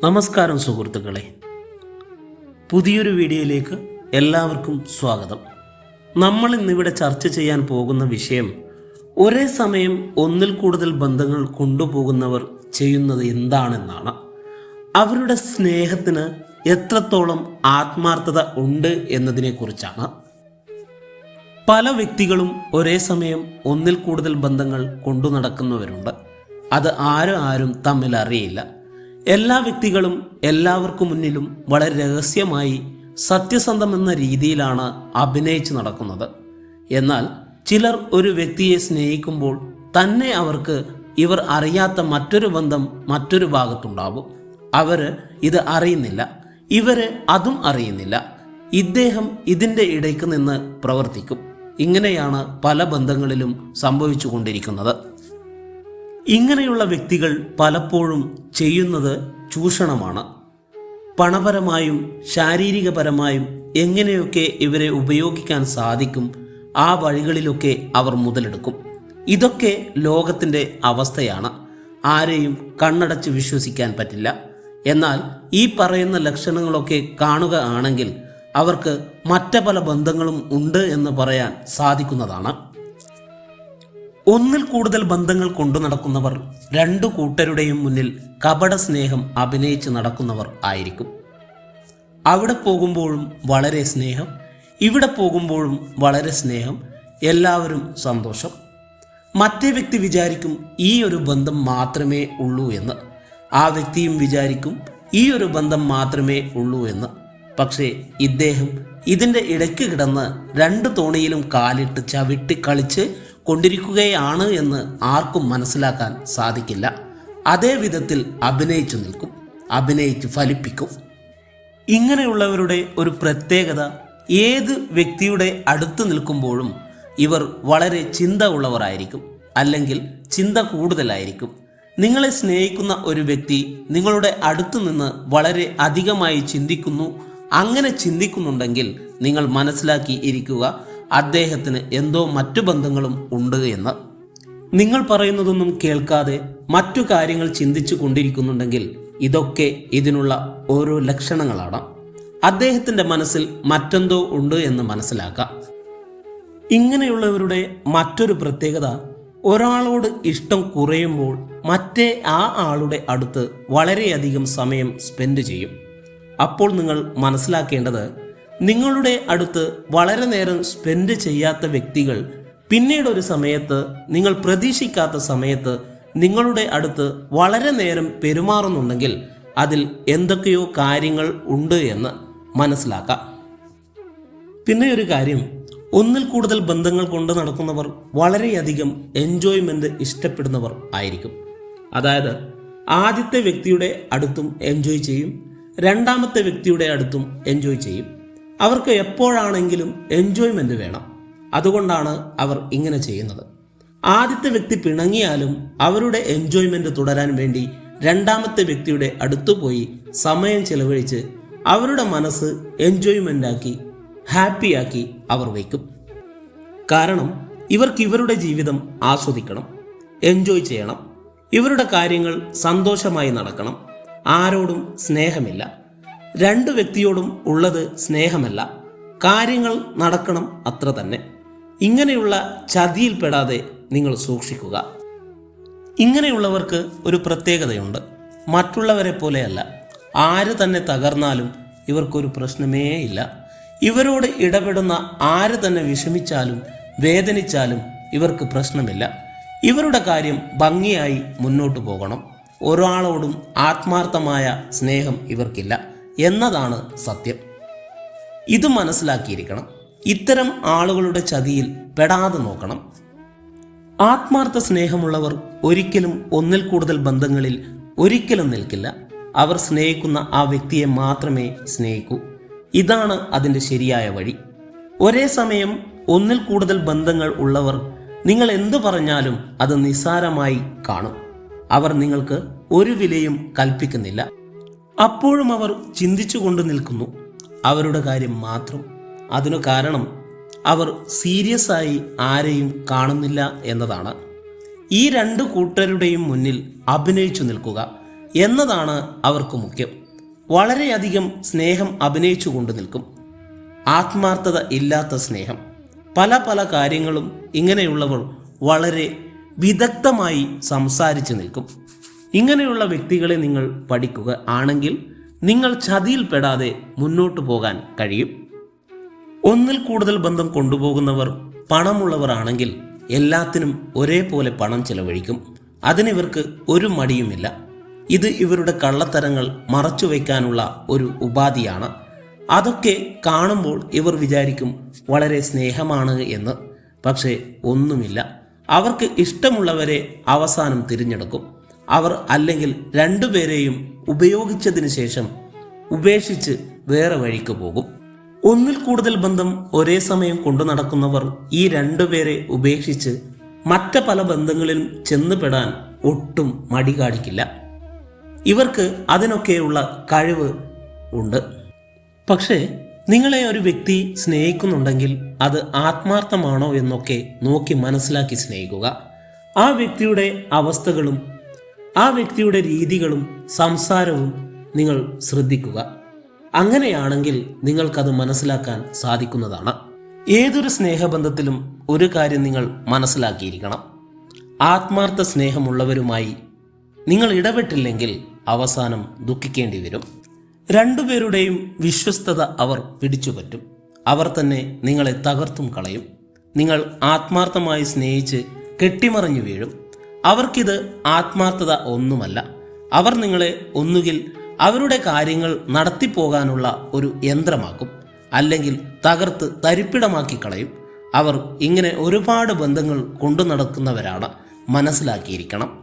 നമസ്കാരം സുഹൃത്തുക്കളെ, പുതിയൊരു വീഡിയോയിലേക്ക് എല്ലാവർക്കും സ്വാഗതം. നമ്മൾ ഇന്നിവിടെ ചർച്ച ചെയ്യാൻ പോകുന്ന വിഷയം, ഒരേ സമയം ഒന്നിൽ കൂടുതൽ ബന്ധങ്ങൾ കൊണ്ടുപോകുന്നവർ ചെയ്യുന്നത് എന്താണെന്നാണ്. അവരുടെ സ്നേഹത്തിന് എത്രത്തോളം ആത്മാർത്ഥത ഉണ്ട് എന്നതിനെക്കുറിച്ചാണ്. പല വ്യക്തികളും ഒരേ സമയം ഒന്നിൽ കൂടുതൽ ബന്ധങ്ങൾ കൊണ്ടു നടക്കുന്നവരുണ്ട്. അത് ആരും തമ്മിൽ അറിയില്ല. എല്ലാ വ്യക്തികളും എല്ലാവർക്കും മുന്നിലും വളരെ രഹസ്യമായി സത്യസന്ധമെന്ന രീതിയിലാണ് അഭിനയിച്ച് നടക്കുന്നത്. എന്നാൽ ചിലർ ഒരു വ്യക്തിയെ സ്നേഹിക്കുമ്പോൾ തന്നെ അവർക്ക് ഇവർ അറിയാത്ത മറ്റൊരു ബന്ധം മറ്റൊരു ഭാഗത്തുണ്ടാവും. അവര് ഇത് അറിയുന്നില്ല, ഇവര് അതും അറിയുന്നില്ല. ഇദ്ദേഹം ഇതിൻ്റെ ഇടയ്ക്ക് നിന്ന് പ്രവർത്തിക്കും. ഇങ്ങനെയാണ് പല ബന്ധങ്ങളിലും സംഭവിച്ചു കൊണ്ടിരിക്കുന്നത്. ഇങ്ങനെയുള്ള വ്യക്തികൾ പലപ്പോഴും ചെയ്യുന്നത് ചൂഷണമാണ്. പണപരമായും ശാരീരികപരമായും എങ്ങനെയൊക്കെ ഇവരെ ഉപയോഗിക്കാൻ സാധിക്കും, ആ വഴികളിലൊക്കെ അവർ മുതലെടുക്കും. ഇതൊക്കെ ലോകത്തിൻ്റെ അവസ്ഥയാണ്. ആരെയും കണ്ണടച്ച് വിശ്വസിക്കാൻ പറ്റില്ല. എന്നാൽ ഈ പറയുന്ന ലക്ഷണങ്ങളൊക്കെ കാണുക ആണെങ്കിൽ അവർക്ക് മറ്റ് പല ബന്ധങ്ങളും ഉണ്ട് എന്ന് പറയാൻ സാധിക്കുന്നതാണ്. ഒന്നിൽ കൂടുതൽ ബന്ധങ്ങൾ കൊണ്ടു നടക്കുന്നവർ രണ്ടു കൂട്ടരുടെയും മുന്നിൽ കപട സ്നേഹം അഭിനയിച്ച് നടക്കുന്നവർ ആയിരിക്കും. അവിടെ പോകുമ്പോഴും വളരെ സ്നേഹം, ഇവിടെ പോകുമ്പോഴും വളരെ സ്നേഹം, എല്ലാവരും സന്തോഷം. മറ്റേ വ്യക്തി വിചാരിക്കും ഈ ഒരു ബന്ധം മാത്രമേ ഉള്ളൂ എന്ന്. ആ വ്യക്തിയും വിചാരിക്കും ഈ ഒരു ബന്ധം മാത്രമേ ഉള്ളൂ എന്ന്. പക്ഷേ ഇദ്ദേഹം ഇതിൻ്റെ ഇടയ്ക്ക് കിടന്ന് രണ്ട് തോണിയിലും കാലിട്ട് ചവിട്ടി കളിച്ച് കൊണ്ടിരിക്കുകയാണ് എന്ന് ആർക്കും മനസ്സിലാക്കാൻ സാധിക്കില്ല. അതേ വിധത്തിൽ അഭിനയിച്ചു നിൽക്കും, അഭിനയിച്ച് ഫലിപ്പിക്കും. ഇങ്ങനെയുള്ളവരുടെ ഒരു പ്രത്യേകത, ഏത് വ്യക്തിയുടെ അടുത്ത് നിൽക്കുമ്പോഴും ഇവർ വളരെ ചിന്ത ഉള്ളവരായിരിക്കും, അല്ലെങ്കിൽ ചിന്ത കൂടുതലായിരിക്കും. നിങ്ങളെ സ്നേഹിക്കുന്ന ഒരു വ്യക്തി നിങ്ങളുടെ അടുത്ത് നിന്ന് വളരെ അധികമായി ചിന്തിക്കുന്നു. അങ്ങനെ ചിന്തിക്കുന്നുണ്ടെങ്കിൽ നിങ്ങൾ മനസ്സിലാക്കി ഇരിക്കുക, അദ്ദേഹത്തിന് എന്തോ മറ്റു ബന്ധങ്ങളും ഉണ്ട് എന്ന്. നിങ്ങൾ പറയുന്നതൊന്നും കേൾക്കാതെ മറ്റു കാര്യങ്ങൾ ചിന്തിച്ചു കൊണ്ടിരിക്കുന്നുണ്ടെങ്കിൽ ഇതൊക്കെ ഇതിനുള്ള ഓരോ ലക്ഷണങ്ങളാണ്. അദ്ദേഹത്തിൻ്റെ മനസ്സിൽ മറ്റെന്തോ ഉണ്ട് എന്ന് മനസ്സിലാക്കാം. ഇങ്ങനെയുള്ളവരുടെ മറ്റൊരു പ്രത്യേകത, ഒരാളോട് ഇഷ്ടം കുറയുമ്പോൾ മറ്റേ ആ ആളുടെ അടുത്ത് വളരെയധികം സമയം സ്പെൻഡ് ചെയ്യും. അപ്പോൾ നിങ്ങൾ മനസ്സിലാക്കേണ്ടത്, നിങ്ങളുടെ അടുത്ത് വളരെ നേരം സ്പെൻഡ് ചെയ്യാത്ത വ്യക്തികൾ പിന്നീടൊരു സമയത്ത്, നിങ്ങൾ പ്രതീക്ഷിക്കാത്ത സമയത്ത് നിങ്ങളുടെ അടുത്ത് വളരെ നേരം പെരുമാറുന്നുണ്ടെങ്കിൽ അതിൽ എന്തൊക്കെയോ കാര്യങ്ങൾ ഉണ്ട് എന്ന് മനസ്സിലാക്കാം. പിന്നെ ഒരു കാര്യം, ഒന്നിൽ കൂടുതൽ ബന്ധങ്ങൾ കൊണ്ട് നടക്കുന്നവർ വളരെയധികം എൻജോയ്മെൻ്റ് ഇഷ്ടപ്പെടുന്നവർ ആയിരിക്കും. അതായത് ആദ്യത്തെ വ്യക്തിയുടെ അടുത്തും എൻജോയ് ചെയ്യും, രണ്ടാമത്തെ വ്യക്തിയുടെ അടുത്തും എൻജോയ് ചെയ്യും. അവർക്ക് എപ്പോഴാണെങ്കിലും എൻജോയ്മെൻ്റ് വേണം. അതുകൊണ്ടാണ് അവർ ഇങ്ങനെ ചെയ്യുന്നത്. ആദ്യത്തെ വ്യക്തി പിണങ്ങിയാലും അവരുടെ എൻജോയ്മെൻ്റ് തുടരാൻ വേണ്ടി രണ്ടാമത്തെ വ്യക്തിയുടെ അടുത്തു പോയി സമയം ചെലവഴിച്ച് അവരുടെ മനസ്സ് എൻജോയ്മെൻ്റാക്കി ഹാപ്പിയാക്കി അവർ വയ്ക്കും. കാരണം ഇവർക്ക് ഇവരുടെ ജീവിതം ആസ്വദിക്കണം, എൻജോയ് ചെയ്യണം, ഇവരുടെ കാര്യങ്ങൾ സന്തോഷമായി നടക്കണം. ആരോടും സ്നേഹമില്ല, രണ്ടു വ്യക്തിയോടും ഉള്ളത് സ്നേഹമല്ല, കാര്യങ്ങൾ നടക്കണം, അത്ര തന്നെ. ഇങ്ങനെയുള്ള ചതിയിൽപ്പെടാതെ നിങ്ങൾ സൂക്ഷിക്കുക. ഇങ്ങനെയുള്ളവർക്ക് ഒരു പ്രത്യേകതയുണ്ട്. മറ്റുള്ളവരെ പോലെയല്ല, ആര് തന്നെ തകർന്നാലും ഇവർക്കൊരു പ്രശ്നമേ ഇല്ല. ഇവരോട് ഇടപെടുന്ന ആര് തന്നെ വിഷമിച്ചാലും വേദനിച്ചാലും ഇവർക്ക് പ്രശ്നമില്ല. ഇവരുടെ കാര്യം ഭംഗിയായി മുന്നോട്ട് പോകണം. ഒരാളോടും ആത്മാർത്ഥമായ സ്നേഹം ഇവർക്കില്ല എന്നതാണ് സത്യം. ഇത് മനസ്സിലാക്കിയിരിക്കണം. ഇത്തരം ആളുകളുടെ ചതിയിൽ പെടാതെ നോക്കണം. ആത്മാർത്ഥ സ്നേഹമുള്ളവർ ഒരിക്കലും ഒന്നിൽ കൂടുതൽ ബന്ധങ്ങളിൽ ഒരിക്കലും നിൽക്കില്ല. അവർ സ്നേഹിക്കുന്ന ആ വ്യക്തിയെ മാത്രമേ സ്നേഹിക്കൂ. ഇതാണ് അതിൻ്റെ ശരിയായ വഴി. ഒരേ സമയം ഒന്നിൽ കൂടുതൽ ബന്ധങ്ങൾ ഉള്ളവർ നിങ്ങൾ എന്തു പറഞ്ഞാലും അത് നിസ്സാരമായി കാണും. അവർ നിങ്ങൾക്ക് ഒരു വിലയും കൽപ്പിക്കുന്നില്ല. അപ്പോഴും അവർ ചിന്തിച്ചു കൊണ്ട് നിൽക്കുന്നു, അവരുടെ കാര്യം മാത്രം. അതിനു കാരണം അവർ സീരിയസ് ആയി ആരെയും കാണുന്നില്ല എന്നതാണ്. ഈ രണ്ടു കൂട്ടരുടെയും മുന്നിൽ അഭിനയിച്ചു നിൽക്കുക. എന്നതാണ് അവർക്ക് മുഖ്യം. വളരെയധികം സ്നേഹം അഭിനയിച്ചു കൊണ്ടു നിൽക്കും. ആത്മാർത്ഥത ഇല്ലാത്ത സ്നേഹം. പല പല കാര്യങ്ങളും ഇങ്ങനെയുള്ളവർ വളരെ വിദഗ്ധമായി സംസാരിച്ചു നിൽക്കും. ഇങ്ങനെയുള്ള വ്യക്തികളെ നിങ്ങൾ പഠിക്കുക ആണെങ്കിൽ നിങ്ങൾ ചതിയിൽപ്പെടാതെ മുന്നോട്ടു പോകാൻ കഴിയും. ഒന്നിൽ കൂടുതൽ ബന്ധം കൊണ്ടുപോകുന്നവർ പണമുള്ളവർ ആണെങ്കിൽ എല്ലാത്തിനും ഒരേപോലെ പണം ചെലവഴിക്കും. അതിനിവർക്ക് ഒരു മടിയുമില്ല. ഇത് ഇവരുടെ കള്ളത്തരങ്ങൾ മറച്ചുവെക്കാനുള്ള ഒരു ഉപാധിയാണ്. അതൊക്കെ കാണുമ്പോൾ ഇവർ വിചാരിക്കും വളരെ സ്നേഹമാണ് എന്ന്. പക്ഷേ ഒന്നുമില്ല. അവർക്ക് ഇഷ്ടമുള്ളവരെ അവസാനം തിരഞ്ഞെടുക്കും. അവർ അല്ലെങ്കിൽ രണ്ടുപേരെയും ഉപയോഗിച്ചതിന് ശേഷം ഉപേക്ഷിച്ച് വേറെ വഴിക്ക് പോകും. ഒന്നിൽ കൂടുതൽ ബന്ധം ഒരേ സമയം കൊണ്ടു നടക്കുന്നവർ ഈ രണ്ടുപേരെ ഉപേക്ഷിച്ച് മറ്റ് പല ബന്ധങ്ങളിലും ചെന്നുപെടാൻ ഒട്ടും മടി കാണിക്കില്ല. ഇവർക്ക് അതിനൊക്കെയുള്ള കഴിവ് ഉണ്ട്. പക്ഷേ നിങ്ങളെ ഒരു വ്യക്തി സ്നേഹിക്കുന്നുണ്ടെങ്കിൽ അത് ആത്മാർത്ഥമാണോ എന്നൊക്കെ നോക്കി മനസ്സിലാക്കി സ്നേഹിക്കുക. ആ വ്യക്തിയുടെ അവസ്ഥകളും ആ വ്യക്തിയുടെ രീതികളും സംസാരവും നിങ്ങൾ ശ്രദ്ധിക്കുക. അങ്ങനെയാണെങ്കിൽ നിങ്ങൾക്കത് മനസ്സിലാക്കാൻ സാധിക്കുന്നതാണ്. ഏതൊരു സ്നേഹബന്ധത്തിലും ഒരു കാര്യം നിങ്ങൾ മനസ്സിലാക്കിയിരിക്കണം. ആത്മാർത്ഥ സ്നേഹമുള്ളവരുമായി നിങ്ങൾ ഇടപെട്ടില്ലെങ്കിൽ അവസാനം ദുഃഖിക്കേണ്ടി വരും. രണ്ടുപേരുടെയും വിശ്വസ്തത അവർ പിടിച്ചുപറ്റും. അവർ തന്നെ നിങ്ങളെ തകർത്തും കളയും. നിങ്ങൾ ആത്മാർത്ഥമായി സ്നേഹിച്ച് കെട്ടിമറിഞ്ഞു വീഴും. അവർക്കിത് ആത്മാർത്ഥത ഒന്നുമല്ല. അവർ നിങ്ങളെ ഒന്നുകിൽ അവരുടെ കാര്യങ്ങൾ നടത്തിപ്പോകാനുള്ള ഒരു യന്ത്രമാക്കും, അല്ലെങ്കിൽ തകർത്ത് തരിപ്പിടമാക്കി കളയും. അവർ ഇങ്ങനെ ഒരുപാട് ബന്ധങ്ങൾ കൊണ്ടു നടക്കുന്നവരാണ്. മനസ്സിലാക്കിയിരിക്കണം.